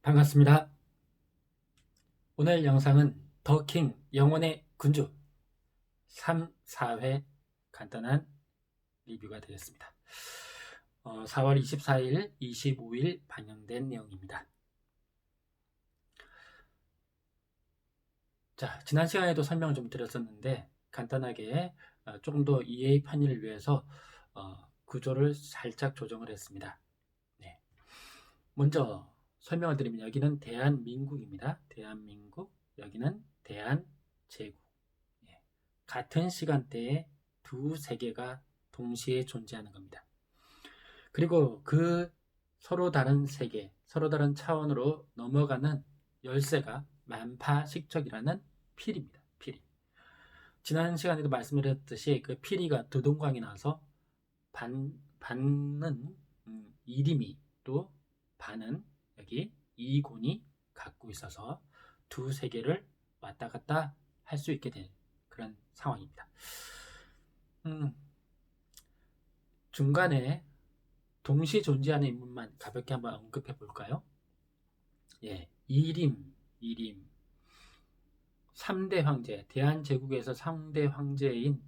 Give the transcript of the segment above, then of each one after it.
반갑습니다. 오늘 영상은 더킹 영혼의 군주 3, 4회 간단한 리뷰가 되겠습니다. 4월 24일, 25일 반영된 내용입니다. 자, 지난 시간에도 설명을 좀 드렸었는데 간단하게 조금 더 이해의 편의를 위해서 구조를 살짝 조정을 했습니다. 네. 먼저 설명을 드리면 여기는 대한민국입니다. 대한민국, 여기는 대한제국. 예. 같은 시간대에 두 세계가 동시에 존재하는 겁니다. 그리고 그 서로 다른 세계, 서로 다른 차원으로 넘어가는 열쇠가 만파식적이라는 필입니다. 필이. 지난 시간에도 말씀드렸듯이 그 필이가 두 동강이 나서 반은 이림이 또 반은 여기 이곤이 갖고 있어서 두 세계를 왔다 갔다 할 수 있게 된 그런 상황입니다. 중간에 동시에 존재하는 인물만 가볍게 한번 언급해 볼까요? 예, 이림 3대 황제, 대한제국에서 3대 황제인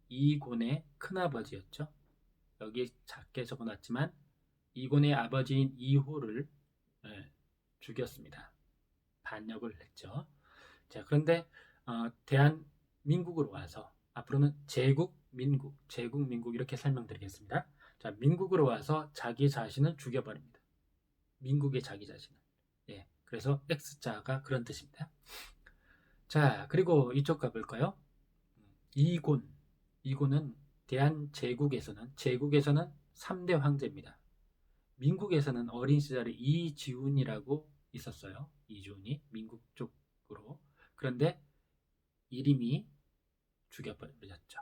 이곤의 큰아버지였죠. 여기 작게 적어놨지만 이곤의 아버지인 이호를 죽였습니다. 반역을 했죠. 자, 그런데 대한민국으로 와서 앞으로는 제국민국 이렇게 설명드리겠습니다. 자, 민국으로 와서 자기 자신을 죽여버립니다. 민국의 자기 자신을. 예, 그래서 X자가 그런 뜻입니다. 자, 그리고 이쪽 가볼까요? 이곤은 제국에서는 3대 황제입니다. 민국에서는 어린 시절에 이지훈이라고 있었어요. 이지훈이 민국 쪽으로. 그런데 이림이 죽여버렸죠.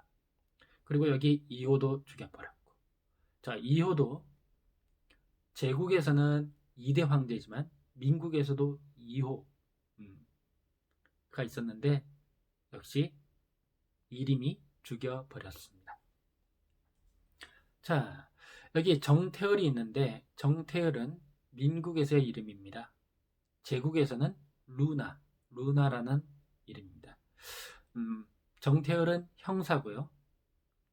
그리고 여기 이호도 죽여버렸고. 자, 이호도 제국에서는 2대 황제지만 민국에서도 2호가 있었는데 역시 이림이 죽여버렸습니다. 자, 여기 정태을이 있는데 정태을은 민국에서의 이름입니다. 제국에서는 루나라는 이름입니다. 정태을은 형사고요.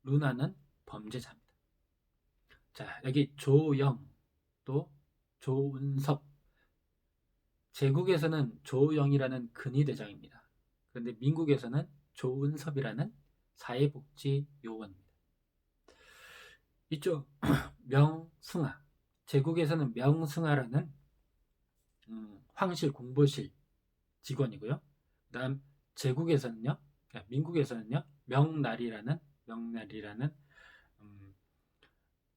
루나는 범죄자입니다. 자, 여기 조영 또 조은섭. 제국에서는 조영이라는 근위대장입니다. 그런데 민국에서는 조은섭이라는 사회복지 요원입니다. 이쪽 명승하. 제국에서는 명승하라는 황실 공보실 직원이고요. 그다음 민국에서는요 명날이라는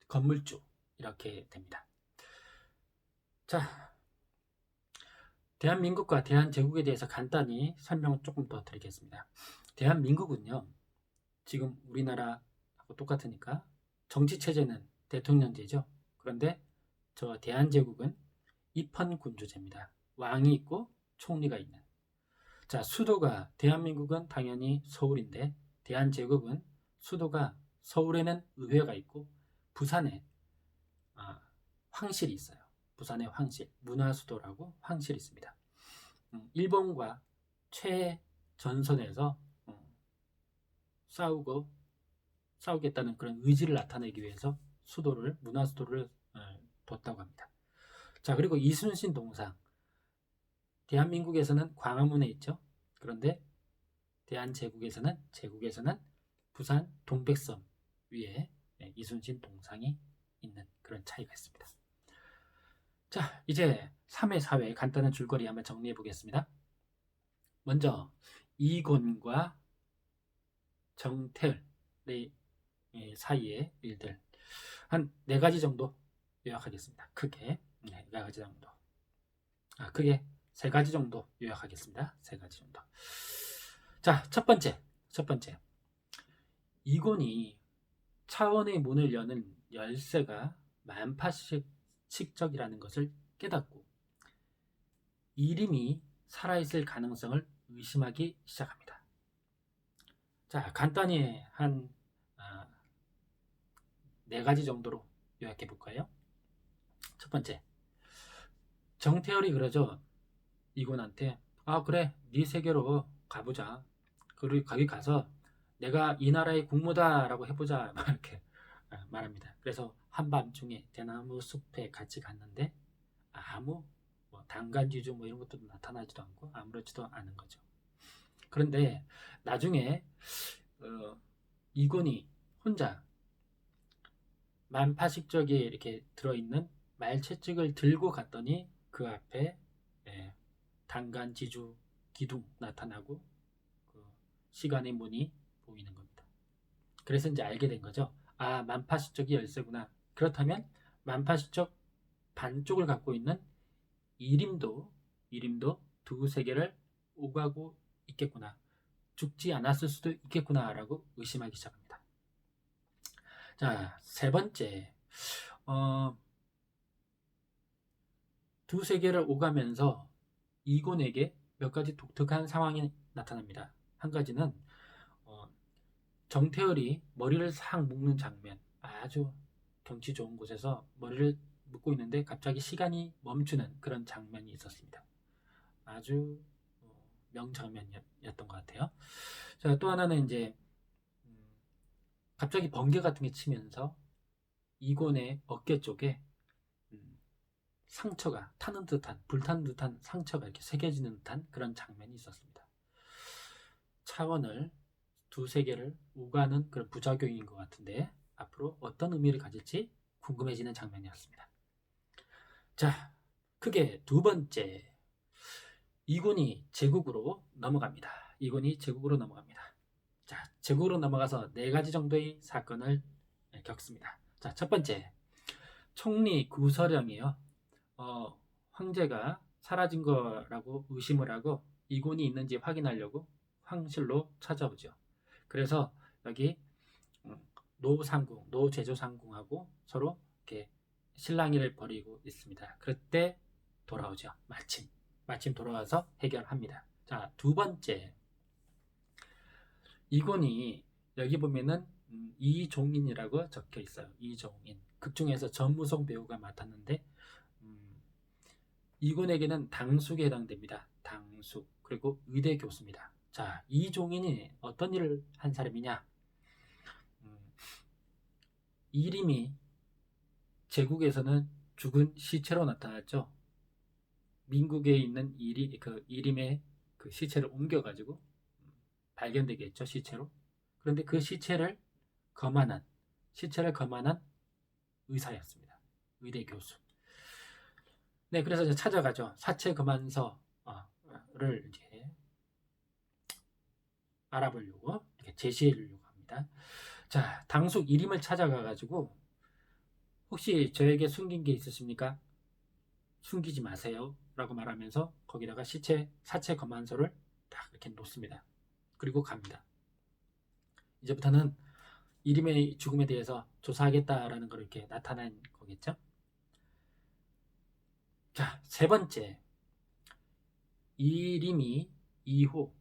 건물주 이렇게 됩니다. 자, 대한민국과 대한제국에 대해서 간단히 설명을 조금 더 드리겠습니다. 대한민국은요 지금 우리나라하고 똑같으니까 정치체제는 대통령제죠. 그런데 저 대한제국은 입헌군주제입니다. 왕이 있고 총리가 있는. 자, 수도가 대한민국은 당연히 서울인데 대한제국은 수도가 서울에는 의회가 있고 부산에 황실이 있어요. 부산에 황실, 문화수도라고 황실이 있습니다. 일본과 최전선에서 싸우겠다는 그런 의지를 나타내기 위해서 문화수도를 뒀다고 합니다. 자, 그리고 이순신 동상. 대한민국에서는 광화문에 있죠. 그런데 제국에서는 부산 동백섬 위에 이순신 동상이 있는 그런 차이가 있습니다. 자, 이제 3회, 4회 간단한 줄거리 한번 정리해 보겠습니다. 먼저 이곤과 정태을의 사이의 일들 한 4가지 정도 요약하겠습니다. 크게 4가지 정도. 크게 3가지 정도 요약하겠습니다. 3가지 정도. 자, 첫 번째. 이곤이 차원의 문을 여는 열쇠가 만파식적이라는 것을 깨닫고 이림이 살아있을 가능성을 의심하기 시작합니다. 자, 간단히 한 4가지 정도로 요약해 볼까요? 첫 번째, 정태열이 그러죠. 이곤한테 아 그래 네 세계로 가보자. 그리고 거기 가서 내가 이 나라의 국무다라고 해보자 막 이렇게 말합니다. 그래서 한밤중에 대나무 숲에 같이 갔는데 아무 뭐 단간지주 뭐 이런 것도 나타나지도 않고 아무렇지도 않은 거죠. 그런데 나중에 이곤이 혼자 만파식적에 이렇게 들어있는 말채찍을 들고 갔더니 그 앞에 예, 단간지주 기둥 나타나고 그 시간의 문이 보이는 겁니다. 그래서 이제 알게 된 거죠. 아, 만파시적이 열쇠구나. 그렇다면 만파시적 반쪽을 갖고 있는 이림도 두 세계를 오가고 있겠구나. 죽지 않았을 수도 있겠구나라고 의심하기 시작합니다. 자, 세 번째. 두 세계를 오가면서 이곤에게 몇 가지 독특한 상황이 나타납니다. 한 가지는 정태열이 머리를 싹 묶는 장면, 아주 경치 좋은 곳에서 머리를 묶고 있는데 갑자기 시간이 멈추는 그런 장면이 있었습니다. 아주 명장면이었던 것 같아요. 자, 또 하나는 이제 갑자기 번개 같은 게 치면서 이곤의 어깨 쪽에 상처가 타는 듯한 불타는 듯한 상처가 이렇게 새겨지는 듯한 그런 장면이 있었습니다. 차원을 두 세계를 오가는 그런 부작용인 것 같은데 앞으로 어떤 의미를 가질지 궁금해지는 장면이었습니다. 자, 크게 두 번째 이군이 제국으로 넘어갑니다. 이군이 제국으로 넘어갑니다. 자, 제국으로 넘어가서 네 가지 정도의 사건을 겪습니다. 자, 첫 번째 총리 구서령이요. 황제가 사라진 거라고 의심을 하고 이군이 있는지 확인하려고 황실로 찾아오죠. 그래서 여기 노상궁, 노제조상궁하고 서로 이렇게 실랑이를 벌이고 있습니다. 그때 돌아오죠. 마침 돌아와서 해결합니다. 자, 두 번째 이곤이 여기 보면은 이종인이라고 적혀 있어요. 이종인. 극 중에서 전무송 배우가 맡았는데 이곤에게는 당숙에 해당됩니다. 당숙. 그리고 의대 교수입니다. 자, 이종인이 어떤 일을 한 사람이냐? 이림이 제국에서는 죽은 시체로 나타났죠. 민국에 있는 이림의 그 시체를 옮겨가지고 발견되게 했죠. 시체로. 그런데 그 시체를 검안한 의사였습니다. 의대 교수. 네, 그래서 이제 찾아가죠. 사체 검안서를 이제 알아보려고 이렇게 제시하려고 합니다. 자, 당숙 이림을 찾아가가지고 혹시 저에게 숨긴 게 있으십니까? 숨기지 마세요. 라고 말하면서 거기다가 사체 검안서를 딱 이렇게 놓습니다. 그리고 갑니다. 이제부터는 이림의 죽음에 대해서 조사하겠다라는 걸 이렇게 나타낸 거겠죠. 자, 세 번째. 이림이 2호,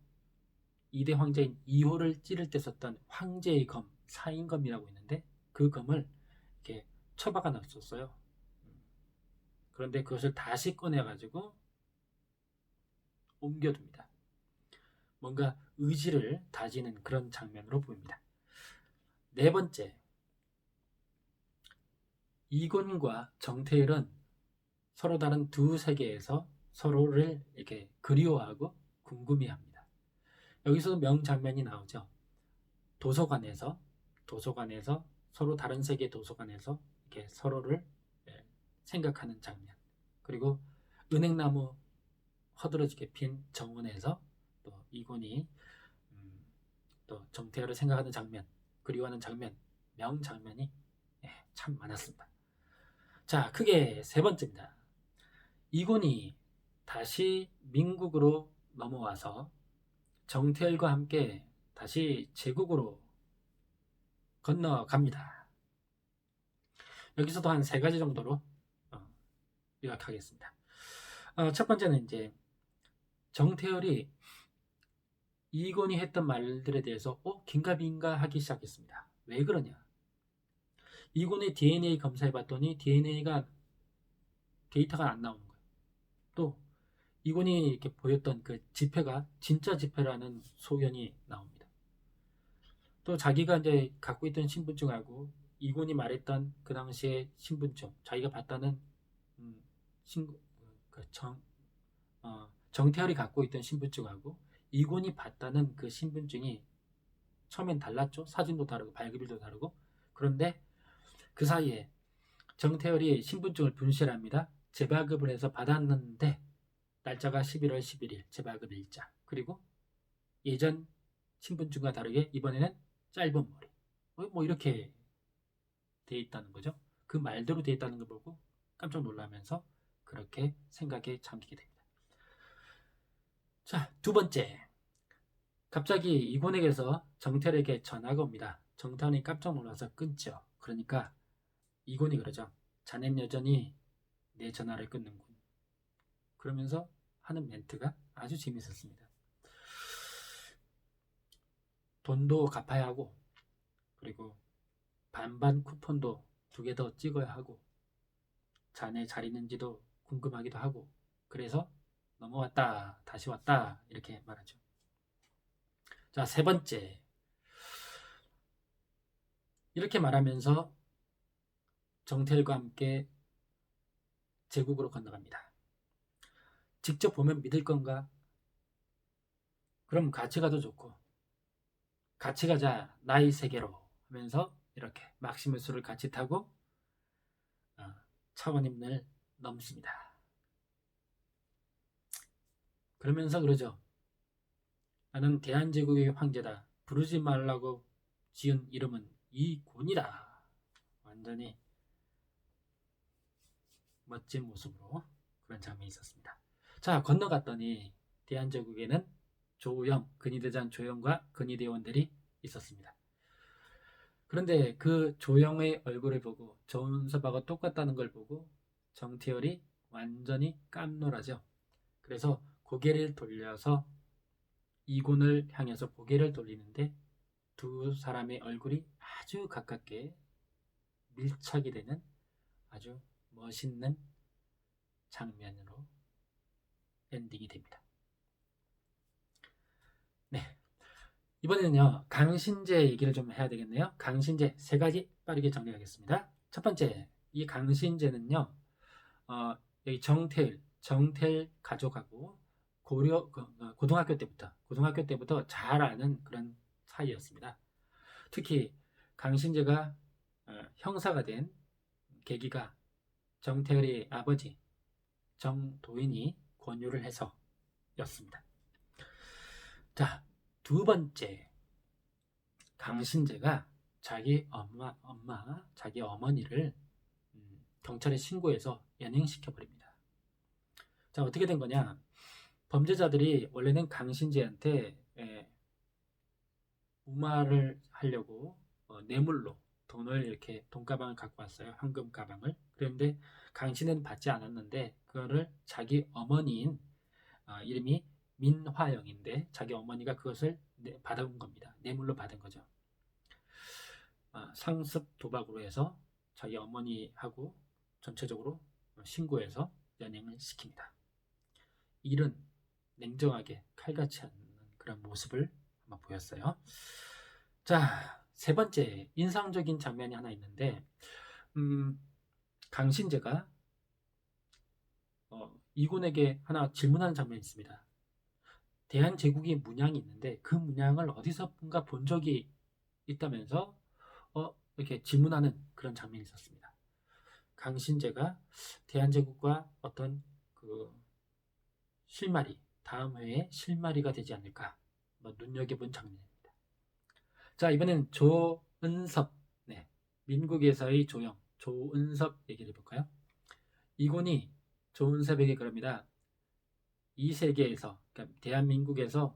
2대 황제인 2호를 찌를 때 썼던 황제의 검, 사인검이라고 있는데 그 검을 이렇게 처박아 놨었어요. 그런데 그것을 다시 꺼내가지고 옮겨둡니다. 뭔가 의지를 다지는 그런 장면으로 보입니다. 네 번째, 이곤과 정태일은 서로 다른 두 세계에서 서로를 이렇게 그리워하고 궁금해합니다. 여기서도 명장면이 나오죠. 도서관에서 서로 다른 세계 도서관에서 이렇게 서로를 생각하는 장면. 그리고 은행나무 허드러지게 핀 정원에서 또 이곤이 또 정태열을 생각하는 장면, 그리워하는 장면, 명장면이 참 많았습니다. 자, 크게 세 번째입니다. 이곤이 다시 민국으로 넘어와서 정태열과 함께 다시 제국으로 건너갑니다. 여기서도 한 세 가지 정도로 요약하겠습니다. 첫 번째는 이제 정태열이 이곤이 했던 말들에 대해서 긴가민가 하기 시작했습니다. 왜 그러냐? 이곤의 DNA 검사해 봤더니 데이터가 안 나오는 거예요. 또 이곤이 이렇게 보였던 그 지폐가 진짜 지폐라는 소견이 나옵니다. 또 자기가 이제 갖고 있던 신분증하고 이곤이 말했던 그 당시의 신분증, 자기가 봤다는 음, 신, 그 정태열이 갖고 있던 신분증하고 이곤이 봤다는 그 신분증이 처음엔 달랐죠. 사진도 다르고 발급일도 다르고. 그런데 그 사이에 정태열이 신분증을 분실합니다. 재발급을 해서 받았는데 날짜가 11월 11일 재발급 일자. 그리고 예전 신분증과 다르게 이번에는 짧은 머리. 뭐 이렇게 돼 있다는 거죠. 그 말대로 돼 있다는 걸 보고 깜짝 놀라면서 그렇게 생각에 잠기게 됩니다. 자, 두 번째. 갑자기 이곤에게서 정태열에게 전화가 옵니다. 정태열이 깜짝 놀라서 끊죠. 그러니까 이곤이 그러죠. 자넨 여전히 내 전화를 끊는군. 그러면서 하는 멘트가 아주 재밌었습니다. 돈도 갚아야 하고 그리고 반반 쿠폰도 2개 더 찍어야 하고 자네 잘 있는지도 궁금하기도 하고 그래서 넘어왔다 다시 왔다 이렇게 말하죠. 자, 세 번째. 이렇게 말하면서 정태열과 함께 제국으로 건너갑니다. 직접 보면 믿을 건가? 그럼 같이 가도 좋고 같이 가자 나의 세계로 하면서 이렇게 막시무스를 같이 타고 차원임을 넘습니다. 그러면서 그러죠. 나는 대한제국의 황제다. 부르지 말라고 지은 이름은 이곤이다. 완전히 멋진 모습으로 그런 장면이 있었습니다. 자, 건너갔더니 대한제국에는 조영, 근위대장 조영과 근위대원들이 있었습니다. 그런데 그 조영의 얼굴을 보고 조은섭하고 똑같다는 걸 보고 정태열이 완전히 깜놀하죠. 그래서 고개를 돌려서 이곤을 향해서 고개를 돌리는데 두 사람의 얼굴이 아주 가깝게 밀착이 되는 아주 멋있는 장면으로 엔딩이 됩니다. 네, 이번에는요 강신제 얘기를 좀 해야 되겠네요. 강신제 세 가지 빠르게 정리하겠습니다. 첫 번째, 이 강신제는요 여기 정태일 가족하고 고등학교 때부터 잘 아는 그런 사이였습니다. 특히 강신제가 형사가 된 계기가 정태일의 아버지 정도인이 권유를 해서였습니다. 자, 두 번째, 강신제가 자기 자기 어머니를 경찰에 신고해서 연행시켜버립니다. 자, 어떻게 된 거냐? 범죄자들이 원래는 강신제한테 무마를 하려고 뇌물로 돈을 이렇게 돈가방을 갖고 왔어요. 현금 가방을. 그런데 강신은 받지 않았는데 그거를 자기 어머니인 이름이 민화영인데 자기 어머니가 그것을 받아온 겁니다. 뇌물로 받은 거죠. 상습 도박으로 해서 자기 어머니하고 전체적으로 신고해서 연행을 시킵니다. 일은 냉정하게 칼같이 하는 그런 모습을 한번 보였어요. 자, 세 번째 인상적인 장면이 하나 있는데 강신제가 이곤에게 하나 질문하는 장면이 있습니다. 대한제국의 문양이 있는데 그 문양을 어디서인가 본 적이 있다면서 이렇게 질문하는 그런 장면이 있었습니다. 강신제가 대한제국과 어떤 그 실마리, 다음 회에 실마리가 되지 않을까 눈여겨본 장면입니다. 자, 이번엔 조은섭, 민국에서의 조영, 조은섭 얘기를 해볼까요? 이곤이 조은섭에게 그럽니다. 이 세계에서, 그러니까 대한민국에서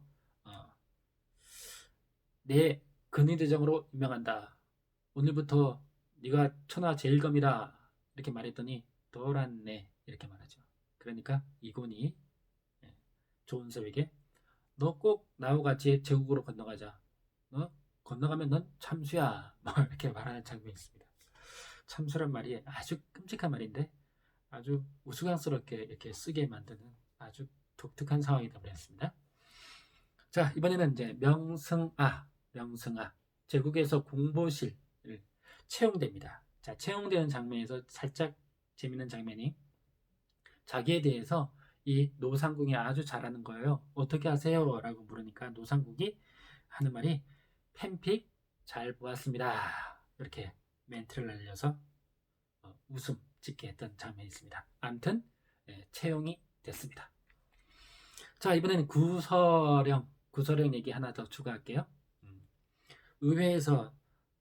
내 근위대장으로 임명한다. 오늘부터 네가 천하 제일검이다. 이렇게 말했더니 돌았네 이렇게 말하죠. 그러니까 이곤이 조은섭에게 너 꼭 나와 같이 제국으로 건너가자. 건너가면 넌 참수야. 뭐 이렇게 말하는 장면이 있습니다. 참수란 말이 아주 끔찍한 말인데 아주 우스꽝스럽게 이렇게 쓰게 만드는 아주 독특한 상황이 되어버렸습니다. 자, 이번에는 이제 명승아, 명승아. 제국에서 공보실을 채용됩니다. 자, 채용되는 장면에서 살짝 재밌는 장면이 자기에 대해서 이 노상궁이 아주 잘하는 거예요. 어떻게 하세요? 라고 물으니까 노상궁이 하는 말이 팬픽 잘 보았습니다. 이렇게 멘트를 날려서 웃음 짓게 했던 장면이 있습니다. 아무튼 채용이 됐습니다. 자, 이번에는 구서령 얘기 하나 더 추가할게요. 의회에서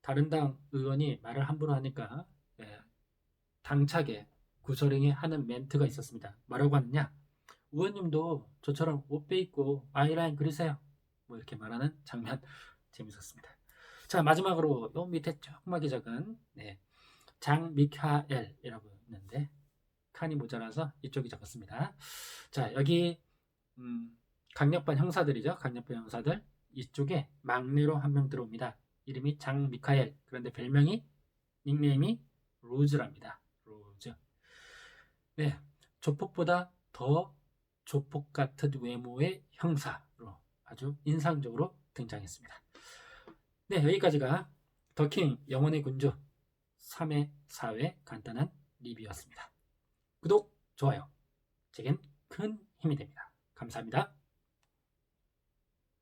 다른 당 의원이 말을 함부로 하니까 당차게 구서령이 하는 멘트가 있었습니다. 뭐라고 하느냐? 의원님도 저처럼 옷 빼입고 아이라인 그리세요. 뭐 이렇게 말하는 장면 재밌었습니다. 자, 마지막으로 요 밑에 조그맣게 적은 장미카엘이라고 있는데 칸이 모자라서 이쪽이 적었습니다. 자, 여기 강력반 형사들이죠. 강력반 형사들 이쪽에 막내로 한 명 들어옵니다. 이름이 장미카엘. 그런데 별명이 닉네임이 로즈랍니다. 로즈. 네, 조폭보다 더 조폭 같은 외모의 형사로 아주 인상적으로 등장했습니다. 네, 여기까지가 더킹 영혼의 군주 3회, 4회 간단한 리뷰였습니다. 구독, 좋아요, 제겐 큰 힘이 됩니다. 감사합니다.